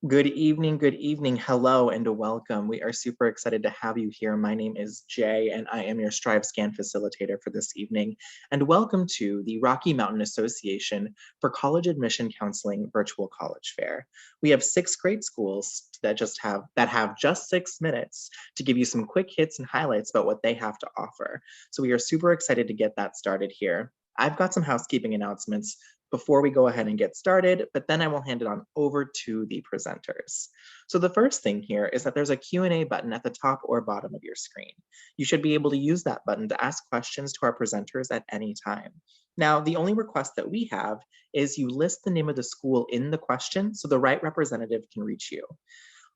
Good evening. Hello and welcome. We are super excited to have you here. My name is Jay and I am your Strive Scan facilitator for this evening. And welcome to the Rocky Mountain Association for College Admission Counseling Virtual College Fair. We have 6 great schools that have just 6 minutes to give you some quick hits and highlights about what they have to offer. So we are super excited to get that started here. I've got some housekeeping announcements before we go ahead and get started, but then I will hand it on over to the presenters. So the first thing here is that there's a Q&A button at the top or bottom of your screen. You should be able to use that button to ask questions to our presenters at any time. Now, the only request that we have is you list the name of the school in the question so the right representative can reach you.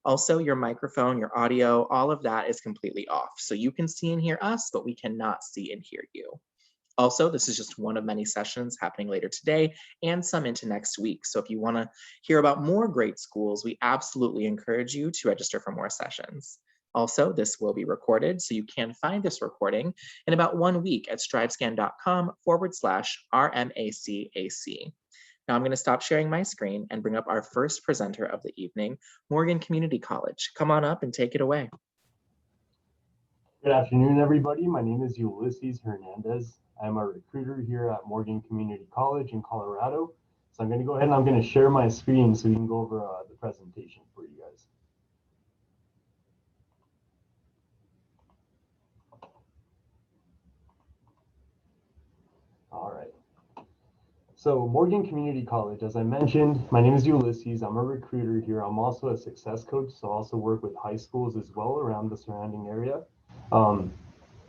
Also, your microphone, your audio, all of that is completely off. So you can see and hear us, but we cannot see and hear you. Also, this is just one of many sessions happening later today and some into next week. So if you want to hear about more great schools, we absolutely encourage you to register for more sessions. Also, this will be recorded, so you can find this recording in about 1 week at strivescan.com/RMACAC. Now I'm going to stop sharing my screen and bring up our first presenter of the evening, Morgan Community College. Come on up and take it away. Good afternoon, everybody. My name is Ulysses Hernandez. I'm a recruiter here at Morgan Community College in Colorado. So I'm going to go ahead and I'm going to share my screen so we can go over the presentation for you guys. All right. So Morgan Community College, as I mentioned, my name is Ulysses. I'm a recruiter here. I'm also a success coach, so I also work with high schools as well around the surrounding area.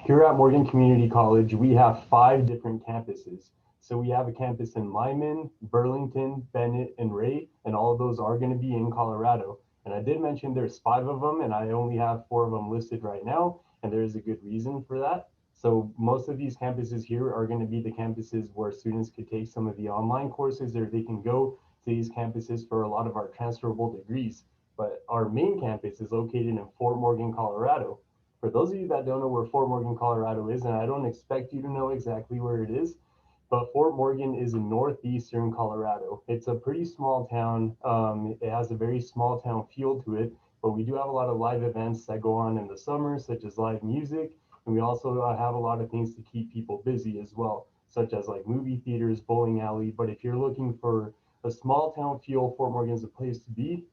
Here at Morgan Community College, we have 5 different campuses. So we have a campus in Lyman, Burlington, Bennett, and Ray, and all of those are going to be in Colorado. And I did mention there's 5 of them, and I only have 4 of them listed right now, and there is a good reason for that. So most of these campuses here are going to be the campuses where students could take some of the online courses, or they can go to these campuses for a lot of our transferable degrees. But our main campus is located in Fort Morgan, Colorado. For those of you that don't know where Fort Morgan, Colorado is, and I don't expect you to know exactly where it is, but Fort Morgan is in northeastern Colorado. It's a pretty small town. It has a very small town feel to it, but we do have a lot of live events that go on in the summer, such as live music, and we also have a lot of things to keep people busy as well, such as like movie theaters, bowling alley. But if you're looking for a small town feel, Fort Morgan is a place to be.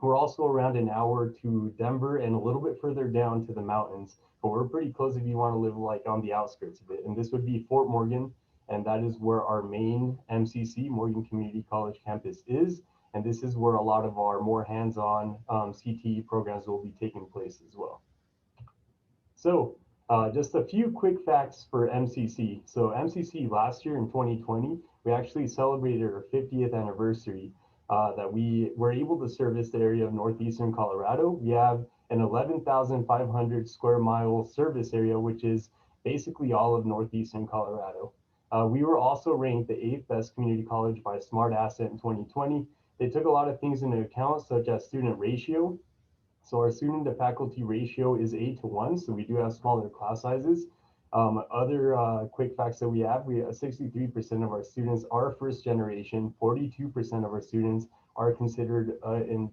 We're also around an hour to Denver and a little bit further down to the mountains, but we're pretty close if you want to live like on the outskirts of it. And this would be Fort Morgan, and that is where our main MCC, Morgan Community College campus is. And this is where a lot of our more hands-on CTE programs will be taking place as well. So just a few quick facts for MCC. So MCC last year in 2020, we actually celebrated our 50th anniversary. That we were able to service the area of northeastern Colorado. We have an 11,500 square mile service area, which is basically all of northeastern Colorado. We were also ranked the 8th best community college by Smart Asset in 2020. They took a lot of things into account, such as student ratio. So our student to faculty ratio is 8-to-1, so we do have smaller class sizes. Other quick facts that we have 63% of our students are first generation, 42% of our students are considered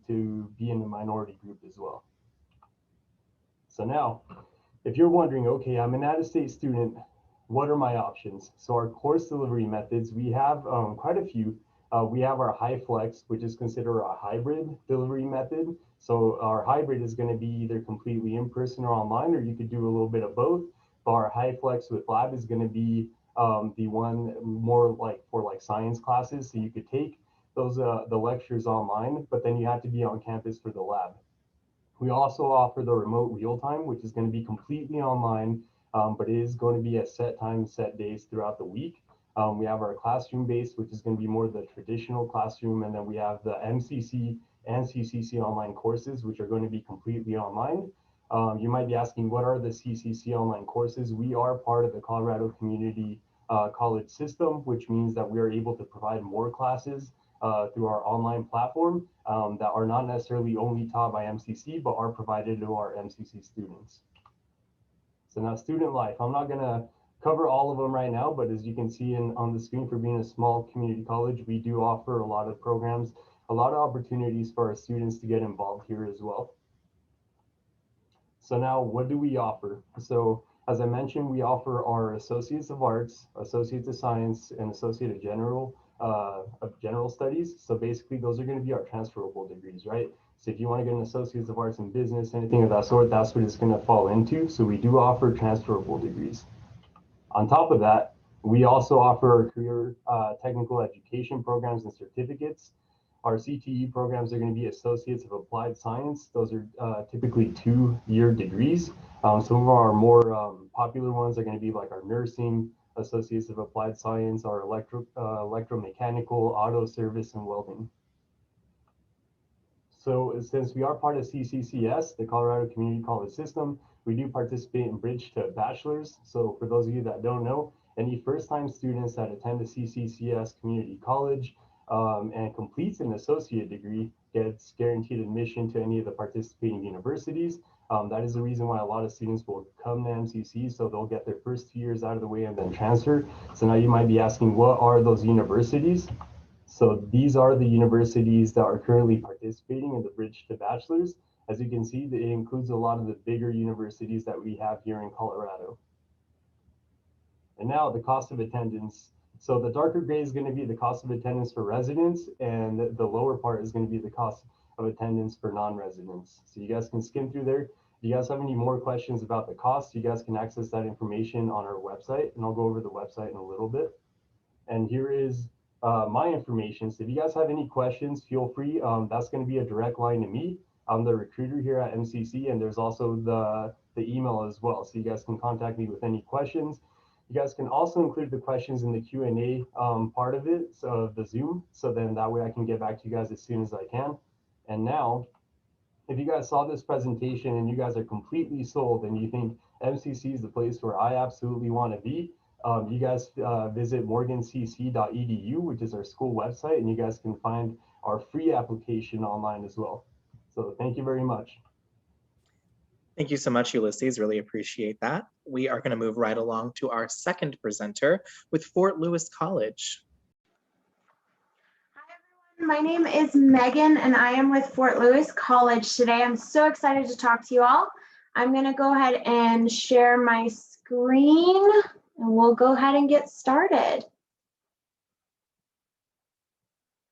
to be in the minority group as well. So now, if you're wondering, okay, I'm an out-of-state student, what are my options? So our course delivery methods, we have quite a few. We have our high flex, which is considered a hybrid delivery method. So our hybrid is going to be either completely in person or online, or you could do a little bit of both. But our high flex with lab is going to be the one more like for like science classes. So you could take those the lectures online, but then you have to be on campus for the lab. We also offer the remote real time, which is going to be completely online, but it is going to be at set times, set days throughout the week. We have our classroom based, which is going to be more the traditional classroom, and then we have the MCC and CCC online courses, which are going to be completely online. You might be asking, what are the CCC online courses? We are part of the Colorado Community College system, which means that we are able to provide more classes through our online platform that are not necessarily only taught by MCC, but are provided to our MCC students. So now student life, I'm not going to cover all of them right now, but as you can see on the screen, for being a small community college, we do offer a lot of programs. a lot of opportunities for our students to get involved here as well. So now what do we offer? So as I mentioned, we offer our Associates of Arts, Associates of Science, and Associate of General Studies. So basically those are going to be our transferable degrees, right? So if you want to get an Associates of Arts in Business, anything of that sort, that's what it's going to fall into. So we do offer transferable degrees. On top of that, we also offer our career technical education programs and certificates. Our CTE programs are going to be Associates of Applied Science. Those are typically 2-year degrees. Some of our more popular ones are going to be like our nursing, Associates of Applied Science, our electromechanical, auto service, and welding. So since we are part of CCCS, the Colorado Community College System, we do participate in Bridge to Bachelor's. So for those of you that don't know, any first-time students that attend a CCCS community college and completes an associate degree gets guaranteed admission to any of the participating universities. That is the reason why a lot of students will come to MCC, so they'll get their first 2 years out of the way and then transfer. So now you might be asking, what are those universities? So these are the universities that are currently participating in the Bridge to Bachelor's. As you can see, it includes a lot of the bigger universities that we have here in Colorado. And now the cost of attendance. So the darker gray is going to be the cost of attendance for residents, and the lower part is going to be the cost of attendance for non-residents. So you guys can skim through there. If you guys have any more questions about the cost, you guys can access that information on our website, and I'll go over the website in a little bit. And here is my information. So if you guys have any questions, feel free. That's going to be a direct line to me. I'm the recruiter here at MCC, and there's also the email as well. So you guys can contact me with any questions. You guys can also include the questions in the Q&A part of it, so the Zoom. So then that way I can get back to you guys as soon as I can. And now, if you guys saw this presentation and you guys are completely sold and you think MCC is the place where I absolutely want to be, you guys visit morgancc.edu, which is our school website, and you guys can find our free application online as well. So thank you very much. Thank you so much, Ulysses. Really appreciate that. We are going to move right along to our second presenter with Fort Lewis College. Hi, everyone. My name is Megan, and I am with Fort Lewis College today. I'm so excited to talk to you all. I'm going to go ahead and share my screen, and we'll go ahead and get started.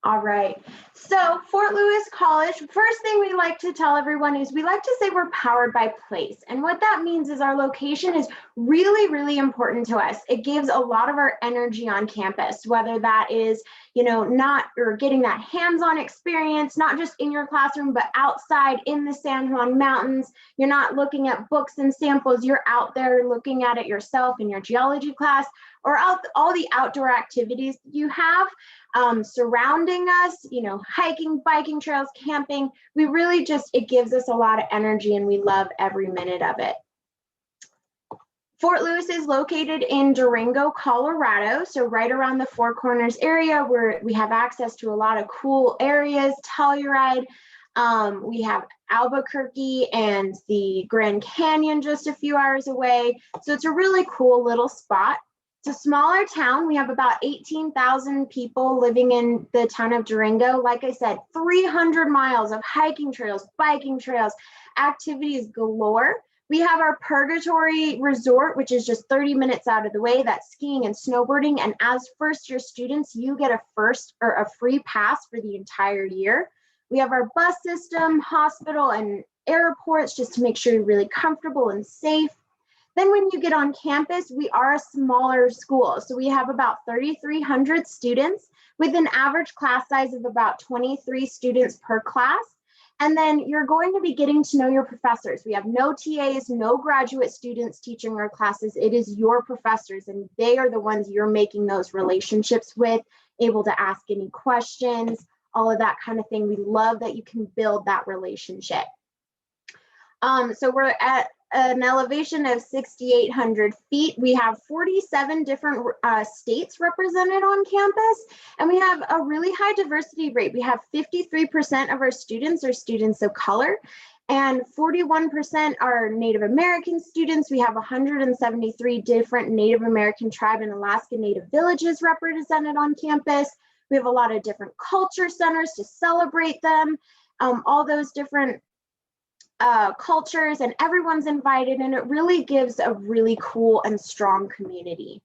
All right, so Fort Lewis College, first thing we like to tell everyone is we like to say we're powered by place. And what that means is our location is really, really important to us. It gives a lot of our energy on campus, whether that is, getting that hands-on experience, not just in your classroom, but outside in the San Juan Mountains. You're not looking at books and samples, you're out there looking at it yourself in your geology class, or all the outdoor activities you have surrounding us, hiking, biking trails, camping. We really it gives us a lot of energy, and we love every minute of it. Fort Lewis is located in Durango, Colorado, so right around the Four Corners area where we have access to a lot of cool areas, Telluride. We have Albuquerque and the Grand Canyon just a few hours away. So it's a really cool little spot. It's a smaller town. We have about 18,000 people living in the town of Durango. Like I said, 300 miles of hiking trails, biking trails, activities galore. We have our Purgatory Resort, which is just 30 minutes out of the way. That's skiing and snowboarding. And as first-year students, you get a free pass for the entire year. We have our bus system, hospital, and airports just to make sure you're really comfortable and safe. Then when you get on campus, we are a smaller school. So we have about 3,300 students with an average class size of about 23 students per class. And then you're going to be getting to know your professors. We have no TAs, no graduate students teaching our classes. It is your professors, and they are the ones you're making those relationships with, able to ask any questions, all of that kind of thing. We love that you can build that relationship. So we're at an elevation of 6,800 feet. We have 47 different states represented on campus, and we have a really high diversity rate. We have 53% of our students are students of color, and 41% are Native American students. We have 173 different Native American tribe and Alaska Native villages represented on campus. We have a lot of different culture centers to celebrate them, all those different cultures, and everyone's invited, and it really gives a really cool and strong community.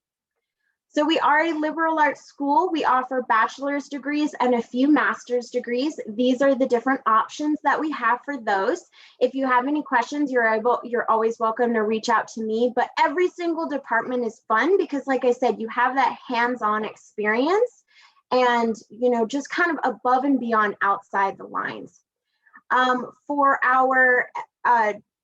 So we are a liberal arts school. We offer bachelor's degrees and a few master's degrees. These are the different options that we have for those. If you have any questions, you're always welcome to reach out to me. But every single department is fun because, like I said, you have that hands-on experience and, you know, just kind of above and beyond outside the lines. For our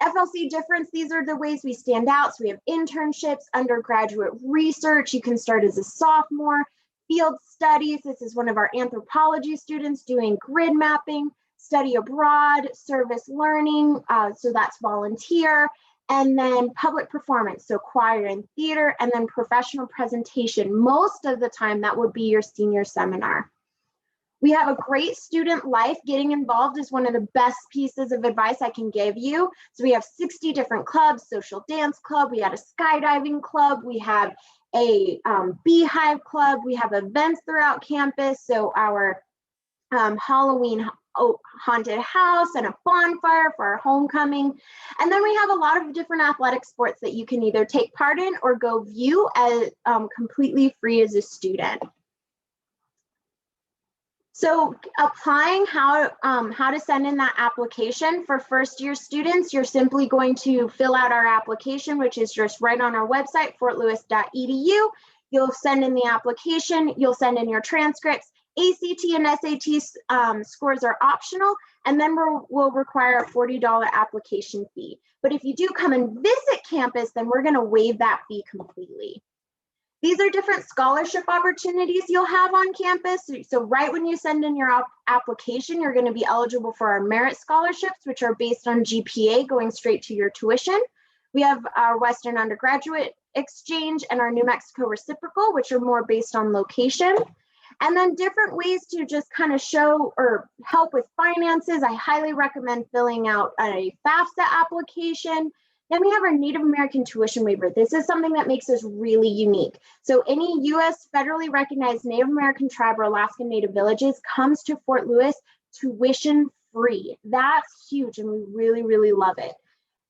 FLC difference, these are the ways we stand out. So we have internships, undergraduate research. You can start as a sophomore. Field studies. This is one of our anthropology students doing grid mapping. Study abroad, service learning. So that's volunteer. And then public performance. So choir and theater, and then professional presentation. Most of the time, that would be your senior seminar. We have a great student life. Getting involved is one of the best pieces of advice I can give you. So we have 60 different clubs, social dance club, we had a skydiving club, we have a beehive club, we have events throughout campus. So our Halloween haunted house and a bonfire for our homecoming. And then we have a lot of different athletic sports that you can either take part in or go view as completely free as a student. So applying, how to send in that application for first year students, you're simply going to fill out our application, which is just right on our website, fortlewis.edu. You'll send in the application, you'll send in your transcripts. ACT and SAT scores are optional, and then we'll require a $40 application fee. But if you do come and visit campus, then we're gonna waive that fee completely. These are different scholarship opportunities you'll have on campus. So right when you send in your application, you're going to be eligible for our merit scholarships, which are based on GPA going straight to your tuition. We have our Western Undergraduate Exchange and our New Mexico Reciprocal, which are more based on location. And then different ways to just kind of show or help with finances. I highly recommend filling out a FAFSA application. Then we have our Native American tuition waiver. This is something that makes us really unique. So any US federally recognized Native American tribe or Alaskan Native villages comes to Fort Lewis tuition free. That's huge, and we really, really love it.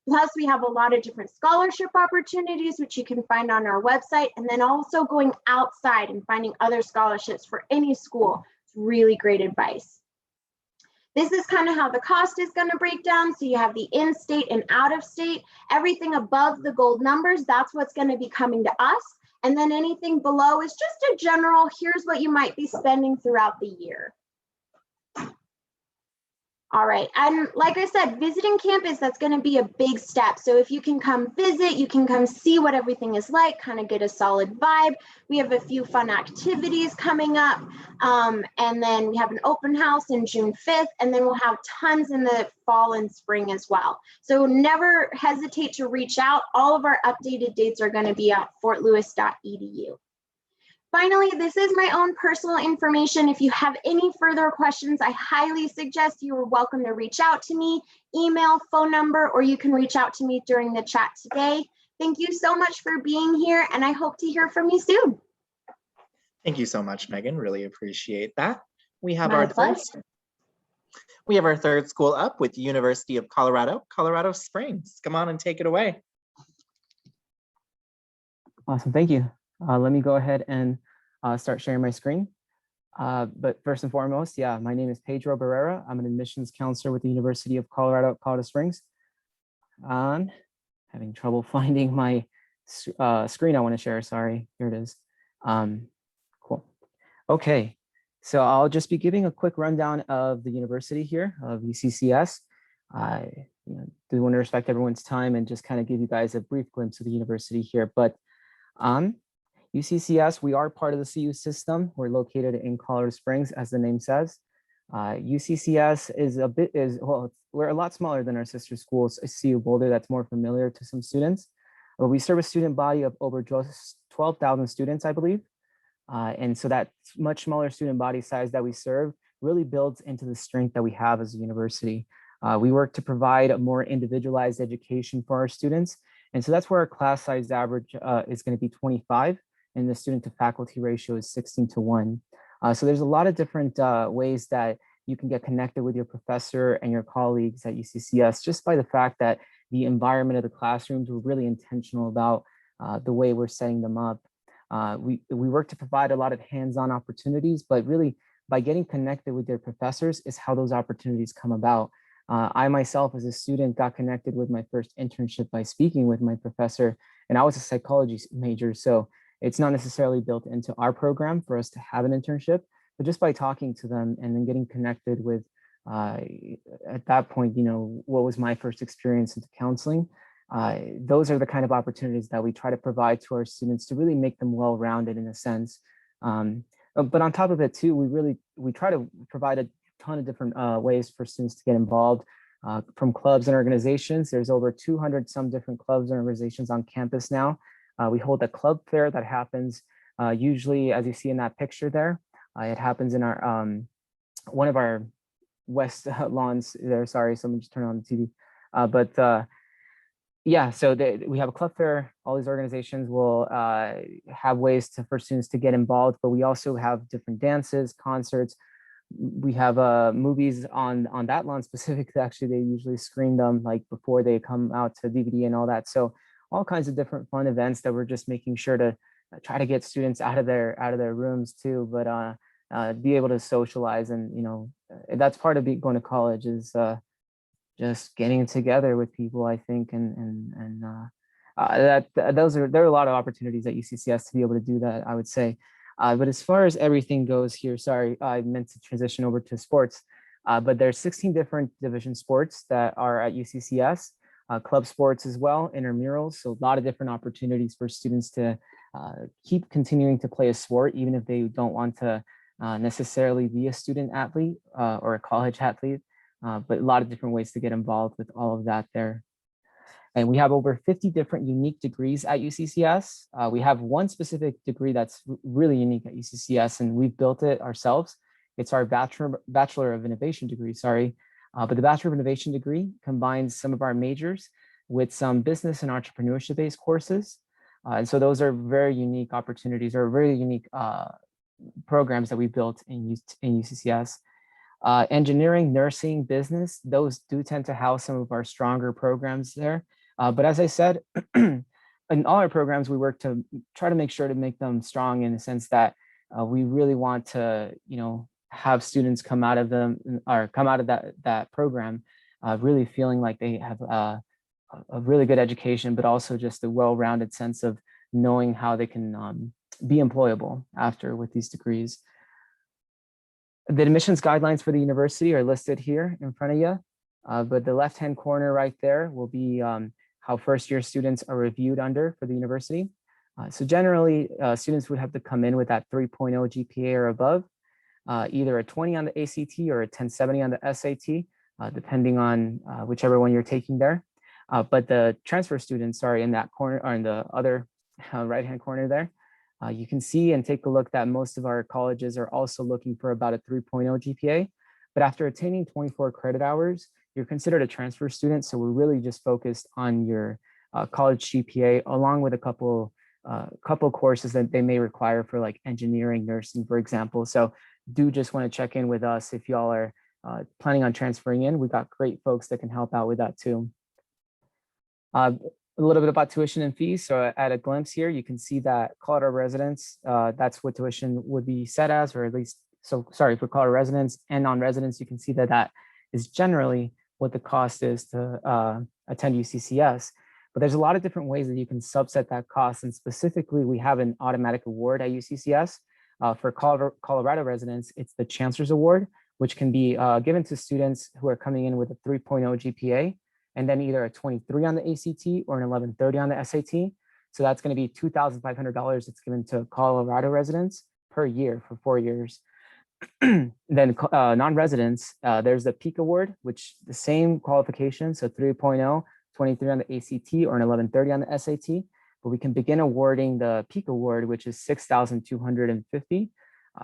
Plus, we have a lot of different scholarship opportunities, which you can find on our website, and then also going outside and finding other scholarships for any school. It's really great advice. This is kind of how the cost is going to break down. So you have the in-state and out-of-state. Everything above the gold numbers, that's what's going to be coming to us. And then anything below is just a general, here's what you might be spending throughout the year. All right, and like I said, visiting campus, that's going to be a big step. So if you can come visit, you can come see what everything is like, kind of get a solid vibe. We have a few fun activities coming up. And then we have an open house in June 5th, and then we'll have tons in the fall and spring as well. So never hesitate to reach out. All of our updated dates are going to be at fortlewis.edu. Finally, this is my own personal information. If you have any further questions, I highly suggest you are welcome to reach out to me, email, phone number, or you can reach out to me during the chat today. Thank you so much for being here, and I hope to hear from you soon. Thank you so much, Megan. Really appreciate that. We have My our pleasure. third school up with University of Colorado, Colorado Springs. Come on and take it away. Awesome, thank you. Let me go ahead and start sharing my screen. But first and foremost, yeah, my name is Pedro Barrera. I'm an admissions counselor with the University of Colorado, Colorado Springs. I'm having trouble finding my screen I want to share, sorry, here it is. Cool. Okay, so I'll just be giving a quick rundown of the university here, of UCCS. I do want to respect everyone's time and just kind of give you guys a brief glimpse of the university here. But UCCS, we are part of the CU system. We're located in Colorado Springs, as the name says. UCCS we're a lot smaller than our sister schools, CU Boulder, that's more familiar to some students. We serve a student body of over 12,000 students, I believe. And so that much smaller student body size that we serve really builds into the strength that we have as a university. We work to provide a more individualized education for our students. And so that's where our class size average is going to be 25. And the student to faculty ratio is 16:1. So there's a lot of different ways that you can get connected with your professor and your colleagues at UCCS just by the fact that the environment of the classrooms, we're really intentional about the way we're setting them up. We work to provide a lot of hands-on opportunities, but really by getting connected with their professors is how those opportunities come about. I myself as a student got connected with my first internship by speaking with my professor, and I was a psychology major. So it's not necessarily built into our program for us to have an internship, but just by talking to them and then getting connected with, at that point, you know, what was my first experience into counseling. Those are the kind of opportunities that we try to provide to our students to really make them well-rounded in a sense. But on top of it too, we try to provide a ton of different ways for students to get involved from clubs and organizations. There's over 200 some different clubs and organizations on campus now. We hold a club fair that happens usually, as you see in that picture there. It happens in our one of our west lawns there. Sorry, someone just turned on the TV. Yeah, so we have a club fair. All these organizations will have ways for students to get involved, but we also have different dances, concerts. We have movies on that lawn specifically. Actually, they usually screen them like before they come out to DVD and all that. So all kinds of different fun events that we're just making sure to try to get students out of their rooms too, but be able to socialize. And you know, that's part of going to college is just getting together with people, I think, and there are a lot of opportunities at UCCS to be able to do that, I would say. But as far as everything goes here, sorry, I meant to transition over to sports, but there's 16 different division sports that are at UCCS, club sports as well, intramurals. So a lot of different opportunities for students to keep continuing to play a sport, even if they don't want to necessarily be a student athlete or a college athlete, but a lot of different ways to get involved with all of that there. And we have over 50 different unique degrees at UCCS. We have one specific degree that's really unique at UCCS, and we've built it ourselves. It's our Bachelor of Innovation degree, sorry. But the Bachelor of Innovation degree combines some of our majors with some business and entrepreneurship-based courses. And so those are very unique opportunities or very unique programs that we built in UCCS. Engineering, nursing, business, those do tend to house some of our stronger programs there. But as I said, in all our programs, we work to try to make sure to make them strong in the sense that we really want to, you know, have students come out of that program really feeling like they have a really good education, but also just a well-rounded sense of knowing how they can be employable after with these degrees. The admissions guidelines for the university are listed here in front of you, but the left-hand corner right there will be how first-year students are reviewed under for the university. So generally, students would have to come in with that 3.0 GPA or above, either a 20 on the ACT or a 1070 on the SAT, depending on whichever one you're taking there. But the transfer students are in that corner, or in the other right-hand corner there. You can see and take a look that most of our colleges are also looking for about a 3.0 GPA, but after attaining 24 credit hours, you're considered a transfer student. So we're really just focused on your college GPA, along with a couple courses that they may require for like engineering, nursing, for example. So do just want to check in with us if y'all are planning on transferring in. We've got great folks that can help out with that too. A little bit about tuition and fees. So at a glimpse here, you can see that Colorado residents, that's what tuition would be set as, or at least, so sorry, for Colorado residents and non-residents, you can see that that is generally what the cost is to attend UCCS. But there's a lot of different ways that you can subset that cost. And specifically, we have an automatic award at UCCS. For Colorado residents, it's the Chancellor's Award, which can be given to students who are coming in with a 3.0 GPA, and then either a 23 on the ACT or an 1130 on the SAT. So that's going to be $2,500 that's given to Colorado residents per year for 4 years. Then non-residents, there's the Peak Award, which the same qualification, so 3.0, 23 on the ACT or an 1130 on the SAT, but we can begin awarding the Peak Award, which is $6,250.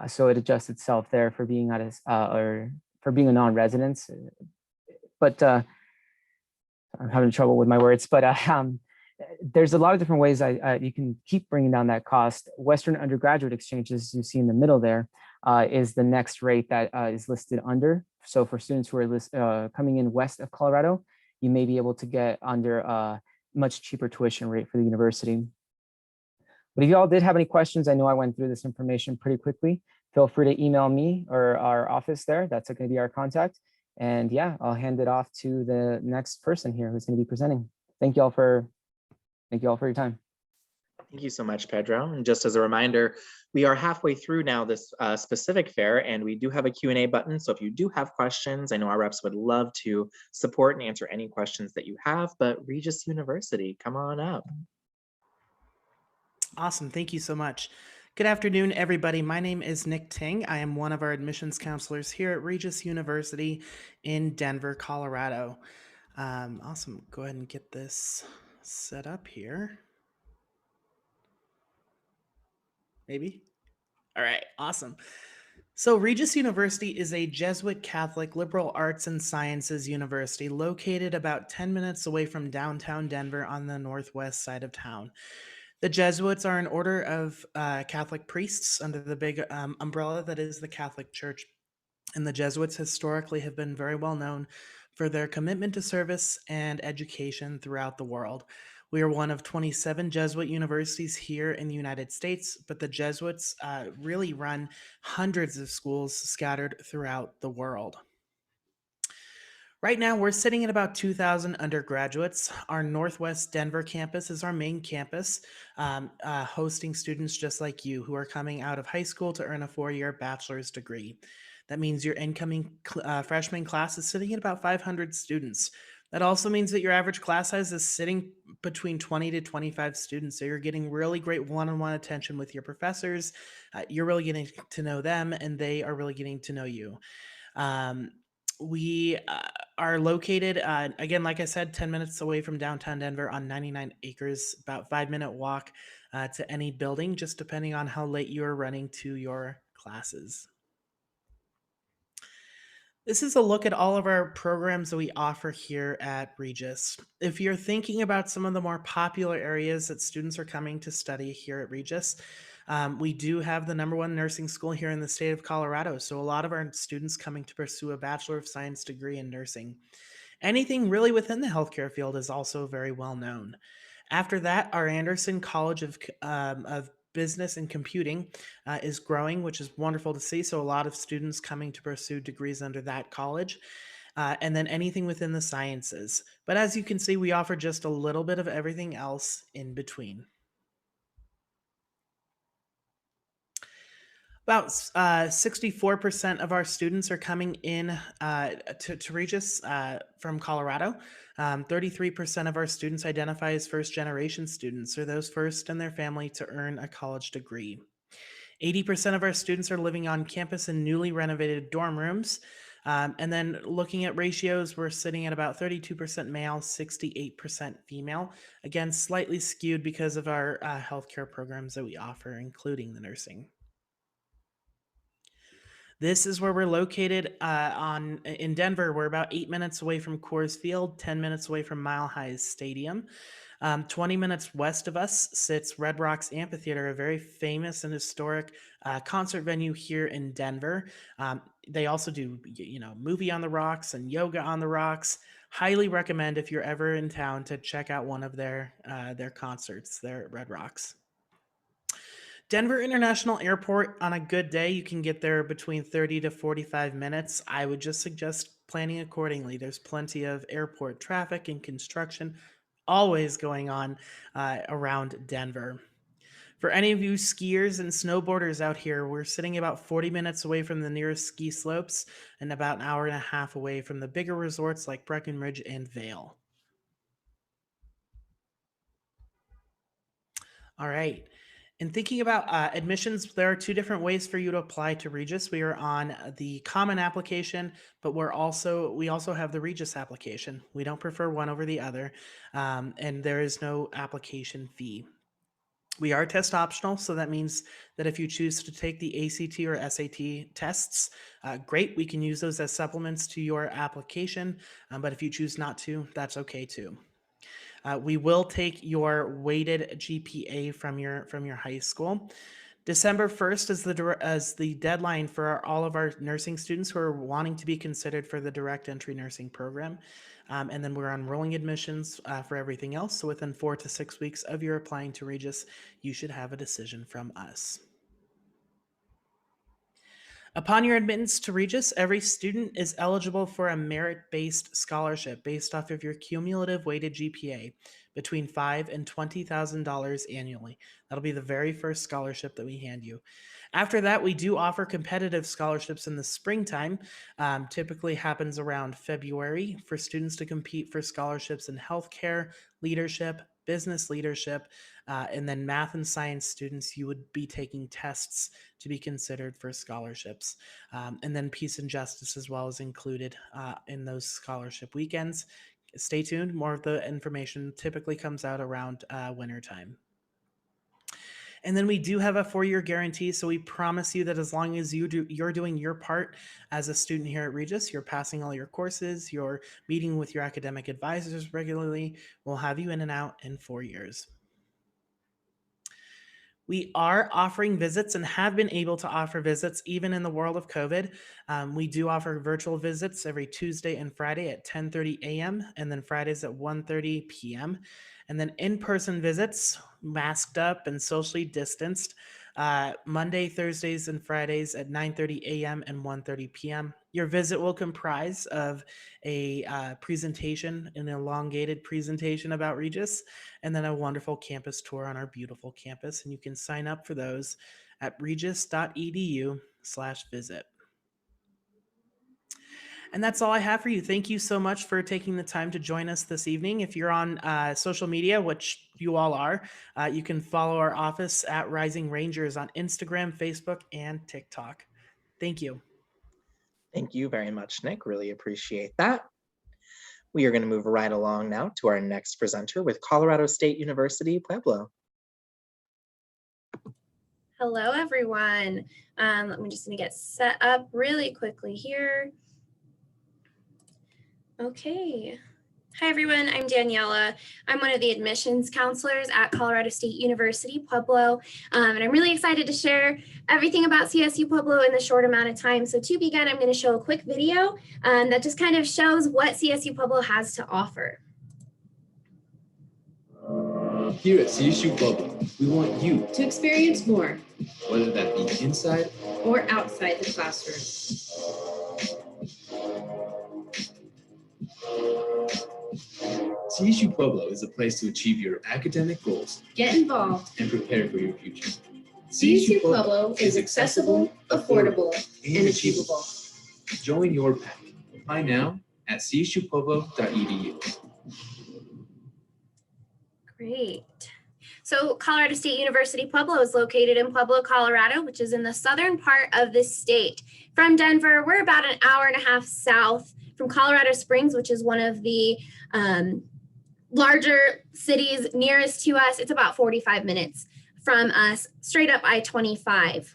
So it adjusts itself there for being at or for being a non-resident. But I'm having trouble with my words, but there's a lot of different ways you can keep bringing down that cost. Western undergraduate exchanges, you see in the middle there, is the next rate that is listed under. So for students who are coming in west of Colorado, you may be able to get under a much cheaper tuition rate for the university. But if you all did have any questions, I know I went through this information pretty quickly. Feel free to email me or our office there. That's going to be our contact. And yeah, I'll hand it off to the next person here who's going to be presenting. Thank you all for your time. Thank you so much, Pedro. And just as a reminder, we are halfway through now this specific fair, and we do have a Q&A button. So if you do have questions, I know our reps would love to support and answer any questions that you have, but Regis University, come on up. Awesome. Thank you so much. Good afternoon, everybody. My name is Nick Ting. I am one of our admissions counselors here at Regis University in Denver, Colorado. Awesome. Go ahead and get this set up here. Maybe? All right. Awesome. So Regis University is a Jesuit Catholic liberal arts and sciences university located about 10 minutes away from downtown Denver on the northwest side of town. The Jesuits are an order of Catholic priests under the big umbrella that is the Catholic Church. And the Jesuits historically have been very well known for their commitment to service and education throughout the world. We are one of 27 Jesuit universities here in the United States, but the Jesuits really run hundreds of schools scattered throughout the world. Right now, we're sitting at about 2,000 undergraduates. Our Northwest Denver campus is our main campus, hosting students just like you who are coming out of high school to earn a 4-year bachelor's degree. That means your incoming freshman class is sitting at about 500 students. That also means that your average class size is sitting between 20 to 25 students. So you're getting really great one-on-one attention with your professors. You're really getting to know them, and they are really getting to know you. We are located, again, like I said, 10 minutes away from downtown Denver on 99 acres, about 5-minute walk to any building, just depending on how late you are running to your classes. This is a look at all of our programs that we offer here at Regis. If you're thinking about some of the more popular areas that students are coming to study here at Regis, we do have the #1 nursing school here in the state of Colorado. So a lot of our students coming to pursue a Bachelor of Science degree in nursing. Anything really within the healthcare field is also very well known. After that, our Anderson College of Business and Computing is growing, which is wonderful to see. So a lot of students coming to pursue degrees under that college. And then anything within the sciences. But as you can see, we offer just a little bit of everything else in between. About 64% of our students are coming in to Regis from Colorado. 33% of our students identify as first-generation students, or those first in their family to earn a college degree. 80% of our students are living on campus in newly renovated dorm rooms. And then looking at ratios, we're sitting at about 32% male, 68% female. Again, slightly skewed because of our healthcare programs that we offer, including the nursing. This is where we're located in Denver. We're about 8 minutes away from Coors Field, 10 minutes away from Mile High Stadium. 20 minutes west of us sits Red Rocks Amphitheater, a very famous and historic concert venue here in Denver. They also do, movie on the rocks and yoga on the rocks. Highly recommend if you're ever in town to check out one of their concerts there at Red Rocks. Denver International Airport, on a good day, you can get there between 30 to 45 minutes. I would just suggest planning accordingly. There's plenty of airport traffic and construction always going on around Denver. For any of you skiers and snowboarders out here, we're sitting about 40 minutes away from the nearest ski slopes and about an hour and a half away from the bigger resorts like Breckenridge and Vail. All right. In thinking about admissions, there are 2 different ways for you to apply to Regis. We are on the common application, but we also have the Regis application. We don't prefer one over the other, and there is no application fee. We are test optional, so that means that if you choose to take the ACT or SAT tests, great, we can use those as supplements to your application, but if you choose not to, that's okay too. We will take your weighted GPA from your high school. December 1st is the deadline for all of our nursing students who are wanting to be considered for the direct entry nursing program. And then we're on rolling admissions for everything else. So within 4 to 6 weeks of your applying to Regis, you should have a decision from us. Upon your admittance to Regis, every student is eligible for a merit-based scholarship based off of your cumulative weighted GPA between $5,000 and $20,000 annually. That'll be the very first scholarship that we hand you. After that, we do offer competitive scholarships in the springtime. Typically happens around February for students to compete for scholarships in healthcare, leadership, business leadership, and then math and science students, you would be taking tests to be considered for scholarships. And then peace and justice as well is included in those scholarship weekends. Stay tuned. More of the information typically comes out around wintertime. And then we do have a 4-year guarantee. So we promise you that as long as you're doing your part as a student here at Regis, you're passing all your courses, you're meeting with your academic advisors regularly, we'll have you in and out in 4 years. We are offering visits and have been able to offer visits even in the world of COVID. We do offer virtual visits every Tuesday and Friday at 10:30 a.m. and then Fridays at 1:30 p.m. And then in-person visits, masked up and socially distanced, Monday, Thursdays, and Fridays at 9:30 a.m. and 1:30 p.m. Your visit will comprise of a presentation, an elongated presentation about Regis, and then a wonderful campus tour on our beautiful campus. And you can sign up for those at regis.edu/visit. And that's all I have for you. Thank you so much for taking the time to join us this evening. If you're on social media, which you all are, you can follow our office at Rising Rangers on Instagram, Facebook, and TikTok. Thank you. Thank you very much, Nick. Really appreciate that. We are going to move right along now to our next presenter with Colorado State University, Pueblo. Hello, everyone. I'm just going to get set up really quickly here. Okay. Hi, everyone. I'm Daniela. I'm one of the admissions counselors at Colorado State University, Pueblo. And I'm really excited to share everything about CSU Pueblo in the short amount of time. So to begin, I'm going to show a quick video that just kind of shows what CSU Pueblo has to offer. Here at CSU Pueblo, we want you to experience more, whether that be inside or outside the classroom. CSU Pueblo is a place to achieve your academic goals, get involved, and prepare for your future. CSU Pueblo is accessible, affordable, and achievable. Join your path. Apply now at csupueblo.edu. Great. So Colorado State University Pueblo is located in Pueblo, Colorado, which is in the southern part of the state. From Denver, we're about an hour and a half south. From Colorado Springs, which is one of the larger cities nearest to us, it's about 45 minutes from us, straight up I-25.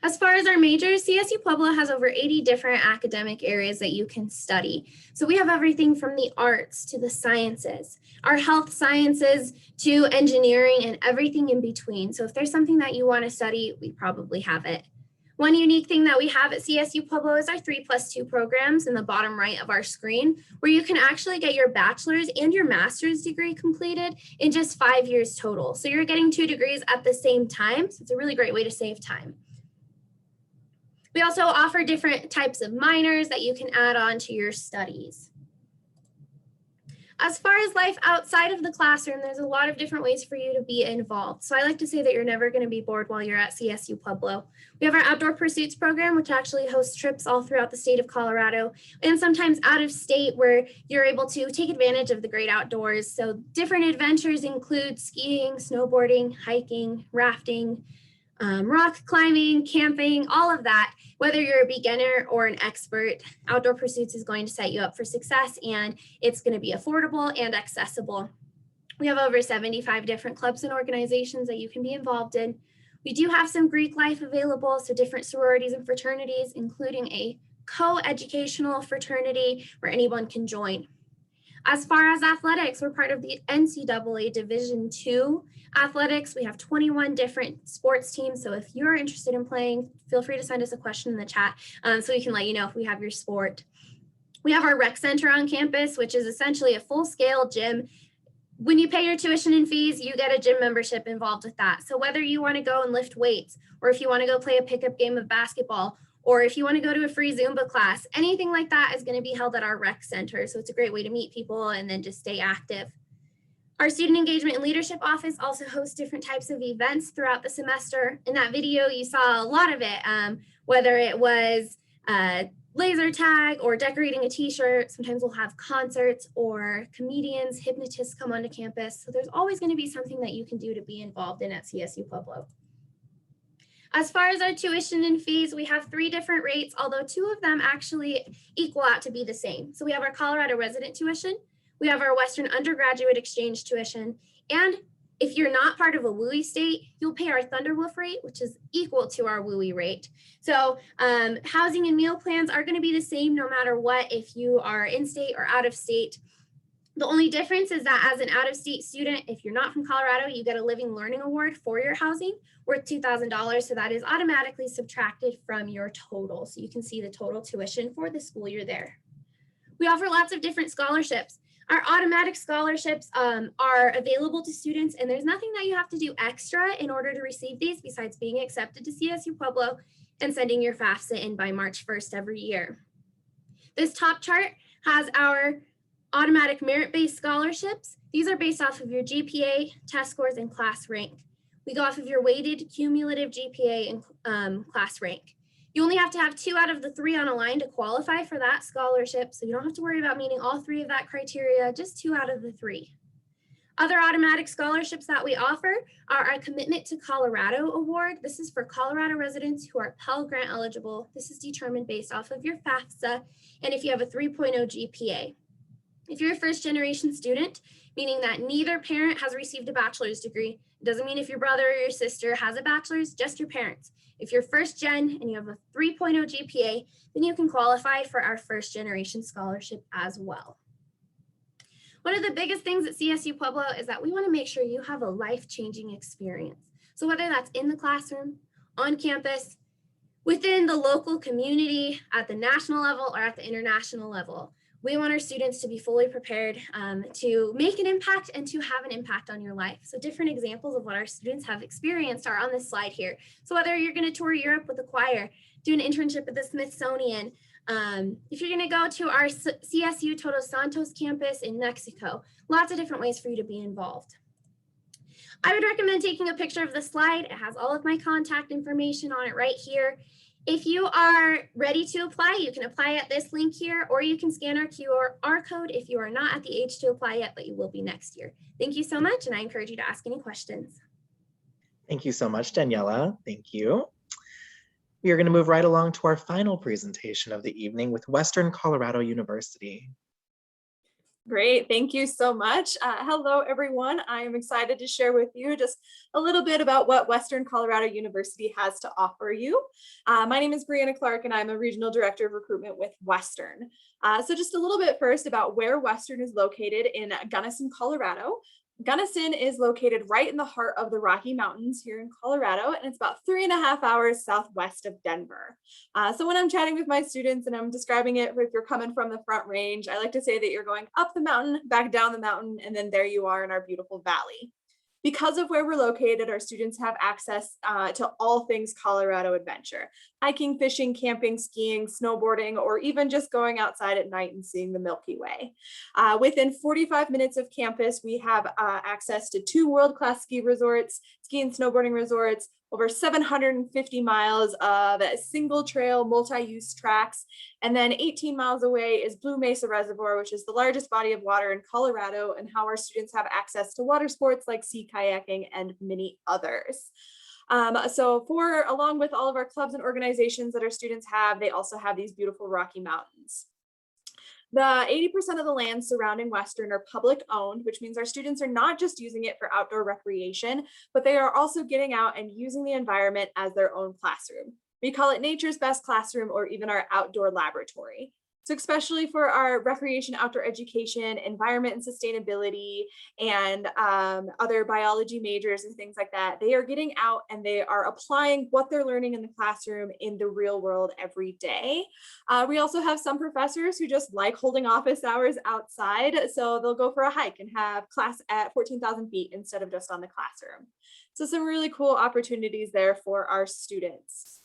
As far as our majors, CSU Pueblo has over 80 different academic areas that you can study. So we have everything from the arts to the sciences, our health sciences to engineering and everything in between. So if there's something that you want to study, we probably have it. One unique thing that we have at CSU Pueblo is our 3+2 programs in the bottom right of our screen, where you can actually get your bachelor's and your master's degree completed in just 5 years total. So you're getting 2 degrees at the same time. So it's a really great way to save time. We also offer different types of minors that you can add on to your studies. As far as life outside of the classroom, there's a lot of different ways for you to be involved. So I like to say that you're never going to be bored while you're at CSU Pueblo. We have our Outdoor Pursuits program, which actually hosts trips all throughout the state of Colorado and sometimes out of state where you're able to take advantage of the great outdoors. So different adventures include skiing, snowboarding, hiking, rafting, rock climbing, camping, all of that. Whether you're a beginner or an expert, Outdoor Pursuits is going to set you up for success, and it's going to be affordable and accessible. We have over 75 different clubs and organizations that you can be involved in. We do have some Greek life available, so different sororities and fraternities, including a co-educational fraternity where anyone can join. As far as athletics, we're part of the NCAA Division II athletics. We have 21 different sports teams. So if you're interested in playing, feel free to send us a question in the chat so we can let you know if we have your sport. We have our rec center on campus, which is essentially a full-scale gym. When you pay your tuition and fees, you get a gym membership involved with that. So whether you want to go and lift weights, or if you want to go play a pickup game of basketball, or if you want to go to a free Zumba class, anything like that is going to be held at our rec center. So it's a great way to meet people and then just stay active. Our student engagement and leadership office also hosts different types of events throughout the semester. In that video, you saw a lot of it, whether it was laser tag or decorating a t-shirt. Sometimes we'll have concerts or comedians, hypnotists come onto campus. So there's always going to be something that you can do to be involved in at CSU Pueblo. As far as our tuition and fees, we have 3 different rates, although 2 of them actually equal out to be the same. So we have our Colorado resident tuition, we have our Western undergraduate exchange tuition, and if you're not part of a WUI state, you'll pay our Thunderwolf rate, which is equal to our WUI rate. So housing and meal plans are going to be the same no matter what, if you are in state or out of state. The only difference is that as an out-of-state student, if you're not from Colorado, you get a Living Learning Award for your housing worth $2,000. So that is automatically subtracted from your total. So you can see the total tuition for the school year there. We offer lots of different scholarships. Our automatic scholarships are available to students, and there's nothing that you have to do extra in order to receive these besides being accepted to CSU Pueblo and sending your FAFSA in by March 1st every year. This top chart has our automatic merit-based scholarships. These are based off of your GPA, test scores, and class rank. We go off of your weighted cumulative GPA and class rank. You only have to have 2 out of the 3 on a line to qualify for that scholarship, so you don't have to worry about meeting all 3 of that criteria, just 2 out of the 3. Other automatic scholarships that we offer are our Commitment to Colorado Award. This is for Colorado residents who are Pell Grant eligible. This is determined based off of your FAFSA and if you have a 3.0 GPA. If you're a first-generation student, meaning that neither parent has received a bachelor's degree, it doesn't mean if your brother or your sister has a bachelor's, just your parents. If you're first gen and you have a 3.0 GPA, then you can qualify for our first-generation scholarship as well. One of the biggest things at CSU Pueblo is that we want to make sure you have a life-changing experience. So whether that's in the classroom, on campus, within the local community, at the national level, or at the international level, we want our students to be fully prepared to make an impact and to have an impact on your life. So different examples of what our students have experienced are on this slide here. So whether you're going to tour Europe with a choir, do an internship at the Smithsonian, if you're going to go to our CSU Todos Santos campus in Mexico, lots of different ways for you to be involved. I would recommend taking a picture of the slide. It has all of my contact information on it right here. If you are ready to apply, you can apply at this link here, or you can scan our QR code if you are not at the age to apply yet, but you will be next year. Thank you so much, and I encourage you to ask any questions. Thank you so much, Daniela. Thank you. We are going to move right along to our final presentation of the evening with Western Colorado University. Great, thank you so much. Hello, everyone. I am excited to share with you just a little bit about what Western Colorado University has to offer you. My name is Brianna Clark, and I'm a Regional Director of Recruitment with Western. So just a little bit first about where Western is located in Gunnison, Colorado. Gunnison is located right in the heart of the Rocky Mountains here in Colorado, and it's about 3.5 hours southwest of Denver. So when I'm chatting with my students and I'm describing it, if you're coming from the Front Range, I like to say that you're going up the mountain, back down the mountain, and then there you are in our beautiful valley. Because of where we're located, our students have access to all things Colorado adventure: hiking, fishing, camping, skiing, snowboarding, or even just going outside at night and seeing the Milky Way. Within 45 minutes of campus, we have access to 2 world-class ski resorts, ski and snowboarding resorts, over 750 miles of single trail multi-use tracks. And then 18 miles away is Blue Mesa Reservoir, which is the largest body of water in Colorado, and how our students have access to water sports like sea kayaking and many others. So along with all of our clubs and organizations that our students have, they also have these beautiful Rocky Mountains. The 80% of the land surrounding Western are public owned, which means our students are not just using it for outdoor recreation, but they are also getting out and using the environment as their own classroom. We call it nature's best classroom, or even our outdoor laboratory. So especially for our recreation, outdoor education, environment and sustainability, and other biology majors and things like that, they are getting out and they are applying what they're learning in the classroom in the real world every day. We also have some professors who just like holding office hours outside. So they'll go for a hike and have class at 14,000 feet instead of just on the classroom. So some really cool opportunities there for our students.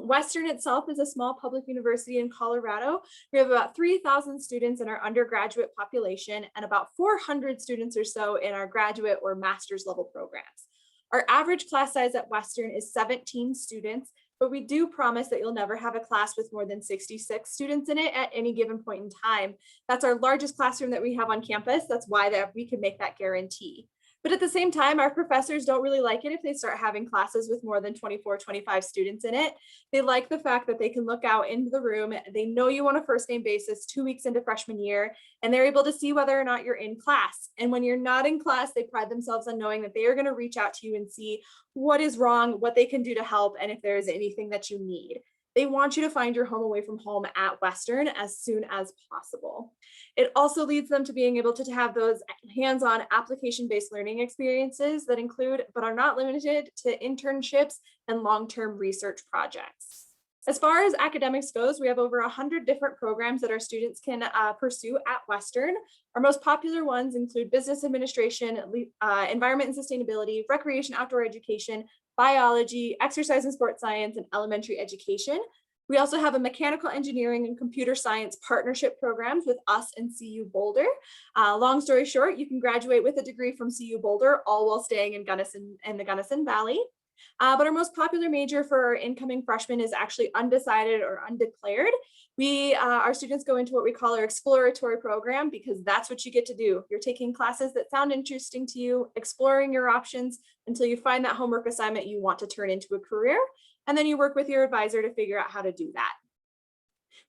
Western itself is a small public university in Colorado. We have about 3,000 students in our undergraduate population and about 400 students or so in our graduate or master's level programs. Our average class size at Western is 17 students, but we do promise that you'll never have a class with more than 66 students in it at any given point in time. That's our largest classroom that we have on campus. That's why we can make that guarantee. But at the same time, our professors don't really like it if they start having classes with more than 24, 25 students in it. They like the fact that they can look out into the room. They know you on a first name basis 2 weeks into freshman year, and they're able to see whether or not you're in class. And when you're not in class, they pride themselves on knowing that they are going to reach out to you and see what is wrong, what they can do to help, and if there is anything that you need. They want you to find your home away from home at Western as soon as possible. It also leads them to being able to have those hands-on application-based learning experiences that include, but are not limited to, internships and long-term research projects. As far as academics goes, we have over 100 different programs that our students can pursue at Western. Our most popular ones include business administration, environment and sustainability, recreation, outdoor education, biology, exercise and sports science, and elementary education. We also have a mechanical engineering and computer science partnership programs with us and CU Boulder. Long story short, you can graduate with a degree from CU Boulder, all while staying in the Gunnison Valley. But our most popular major for our incoming freshmen is actually undecided or undeclared. Our students go into what we call our exploratory program because that's what you get to do. You're taking classes that sound interesting to you, exploring your options until you find that homework assignment you want to turn into a career. And then you work with your advisor to figure out how to do that.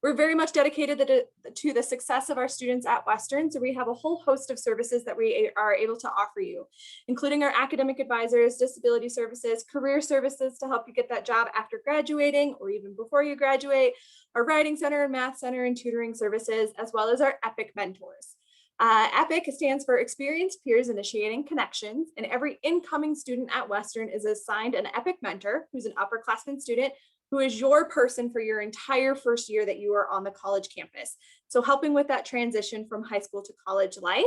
We're very much dedicated to the success of our students at Western, so we have a whole host of services that we are able to offer you, including our academic advisors, disability services, career services to help you get that job after graduating or even before you graduate, our writing center and math center and tutoring services, as well as our EPIC mentors. EPIC stands for Experienced Peers Initiating Connections, and every incoming student at Western is assigned an EPIC mentor, who's an upperclassman student, who is your person for your entire first year that you are on the college campus. So helping with that transition from high school to college life.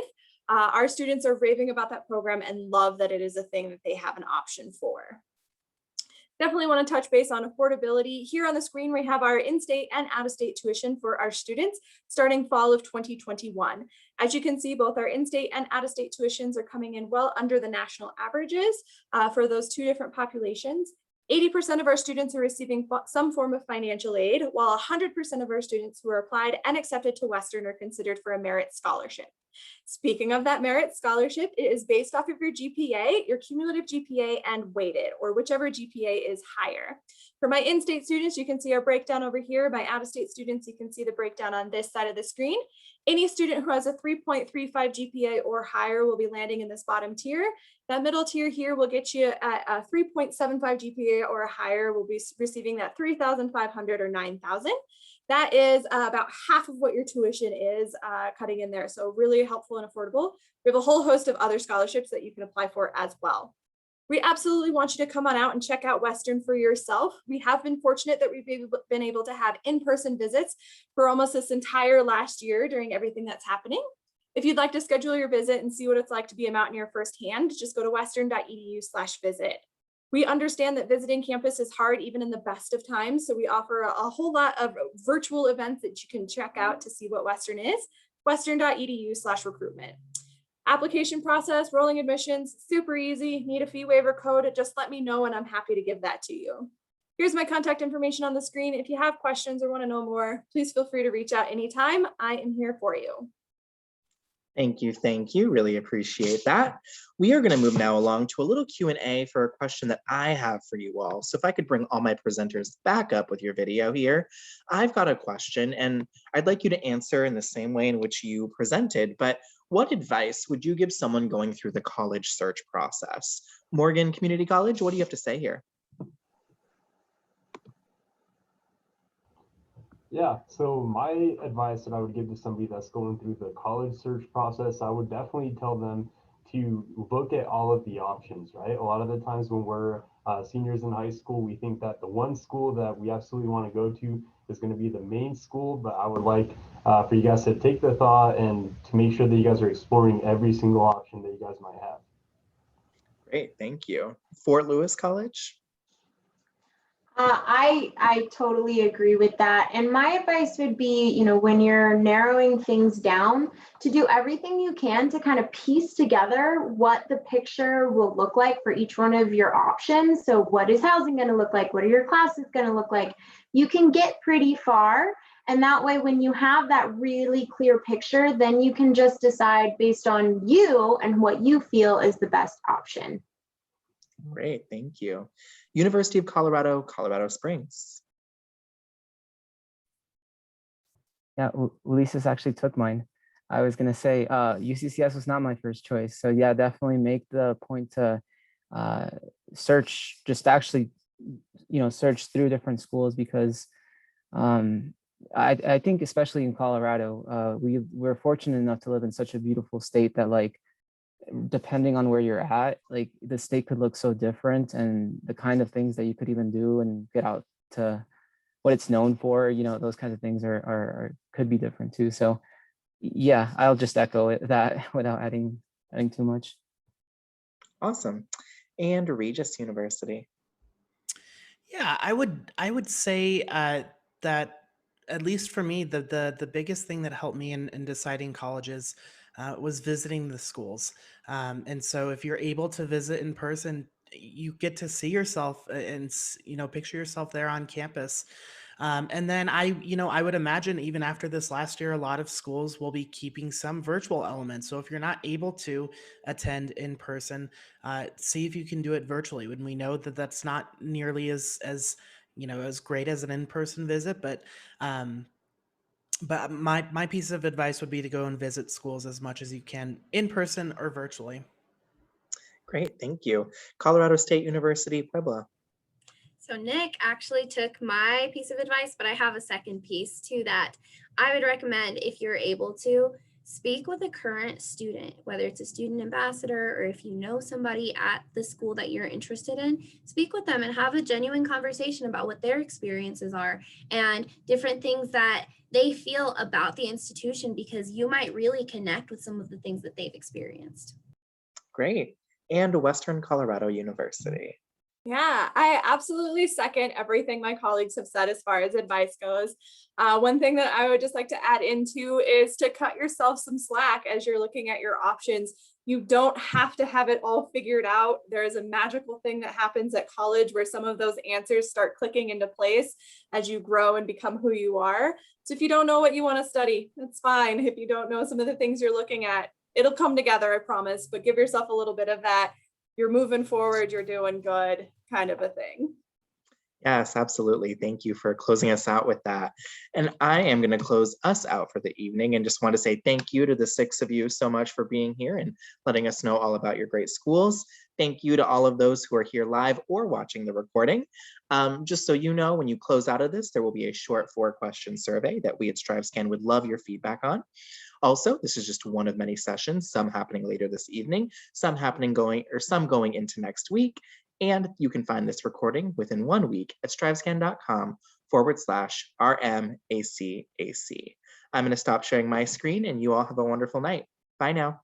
Our students are raving about that program and love that it is a thing that they have an option for. Definitely want to touch base on affordability. Here on the screen, we have our in-state and out-of-state tuition for our students starting fall of 2021. As you can see, both our in-state and out-of-state tuitions are coming in well under the national averages for those two different populations. 80% of our students are receiving some form of financial aid, while 100% of our students who are applied and accepted to Western are considered for a merit scholarship. Speaking of that merit scholarship, it is based off of your GPA, your cumulative GPA, and weighted, or whichever GPA is higher. For my in-state students, you can see our breakdown over here. My out-of-state students, you can see the breakdown on this side of the screen. Any student who has a 3.35 GPA or higher will be landing in this bottom tier. That middle tier here will get you at a 3.75 GPA or higher. Will be receiving that 3,500 or 9,000. That is about half of what your tuition is cutting in there. So really helpful and affordable. We have a whole host of other scholarships that you can apply for as well. We absolutely want you to come on out and check out Western for yourself. We have been fortunate that we've been able to have in-person visits for almost this entire last year during everything that's happening. If you'd like to schedule your visit and see what it's like to be a mountaineer firsthand, just go to western.edu/visit. We understand that visiting campus is hard even in the best of times, so we offer a whole lot of virtual events that you can check out to see what Western is, western.edu/recruitment. Application process, rolling admissions, super easy. Need a fee waiver code, just let me know and I'm happy to give that to you. Here's my contact information on the screen. If you have questions or want to know more, please feel free to reach out anytime. I am here for you. Thank you, thank you. Really appreciate that. We are going to move now along to a little Q&A for a question that I have for you all. So if I could bring all my presenters back up with your video here. I've got a question and I'd like you to answer in the same way in which you presented, but what advice would you give someone going through the college search process? Morgan Community College, what do you have to say here? Yeah, so my advice that I would give to somebody that's going through the college search process, I would definitely tell them to look at all of the options, right? A lot of the times when we're seniors in high school, we think that the one school that we absolutely want to go to is going to be the main school, but I would like for you guys to take the thought and to make sure that you guys are exploring every single option that you guys might have. Great, thank you. Fort Lewis College? I totally agree with that. And my advice would be, when you're narrowing things down, to do everything you can to kind of piece together what the picture will look like for each one of your options. So what is housing going to look like? What are your classes going to look like? You can get pretty far. And that way, when you have that really clear picture, then you can just decide based on you and what you feel is the best option. Great, thank you. University of Colorado, Colorado Springs. Yeah, Ulises actually took mine. I was gonna say UCCS was not my first choice. So yeah, definitely make the point to search, just actually, search through different schools because I think especially in Colorado, we're fortunate enough to live in such a beautiful state that like, depending on where you're at, like the state could look so different and the kind of things that you could even do and get out to what it's known for, those kinds of things are could be different too. So yeah, I'll just echo it, that without adding too much. Awesome. And Regis University. Yeah, I would say that at least for me, the biggest thing that helped me in deciding colleges was visiting the schools. And so if you're able to visit in person, you get to see yourself and picture yourself there on campus. And then I would imagine even after this last year, a lot of schools will be keeping some virtual elements. So if you're not able to attend in person, see if you can do it virtually. When we know that that's not nearly as great as an in-person visit, but my piece of advice would be to go and visit schools as much as you can in person or virtually. Great, thank you. Colorado State University, Pueblo. So Nick actually took my piece of advice, but I have a second piece to that. I would recommend, if you're able to, speak with a current student, whether it's a student ambassador or if you know somebody at the school that you're interested in, speak with them and have a genuine conversation about what their experiences are and different things that they feel about the institution, because you might really connect with some of the things that they've experienced. Great. And Western Colorado University. Yeah, I absolutely second everything my colleagues have said as far as advice goes. One thing that I would just like to add into is to cut yourself some slack as you're looking at your options. You don't have to have it all figured out. There is a magical thing that happens at college where some of those answers start clicking into place as you grow and become who you are. So if you don't know what you want to study, that's fine. If you don't know some of the things you're looking at, it'll come together, I promise, but give yourself a little bit of that. You're moving forward, you're doing good kind of a thing. Yes, absolutely. Thank you for closing us out with that. And I am going to close us out for the evening and just want to say thank you to the 6 of you so much for being here and letting us know all about your great schools. Thank you to all of those who are here live or watching the recording. Just so you know, when you close out of this, there will be a short 4-question survey that we at StriveScan would love your feedback on. Also, this is just one of many sessions, some happening later this evening, some going into next week. And you can find this recording within 1 week at strivescan.com/RMACAC. I'm going to stop sharing my screen and you all have a wonderful night. Bye now.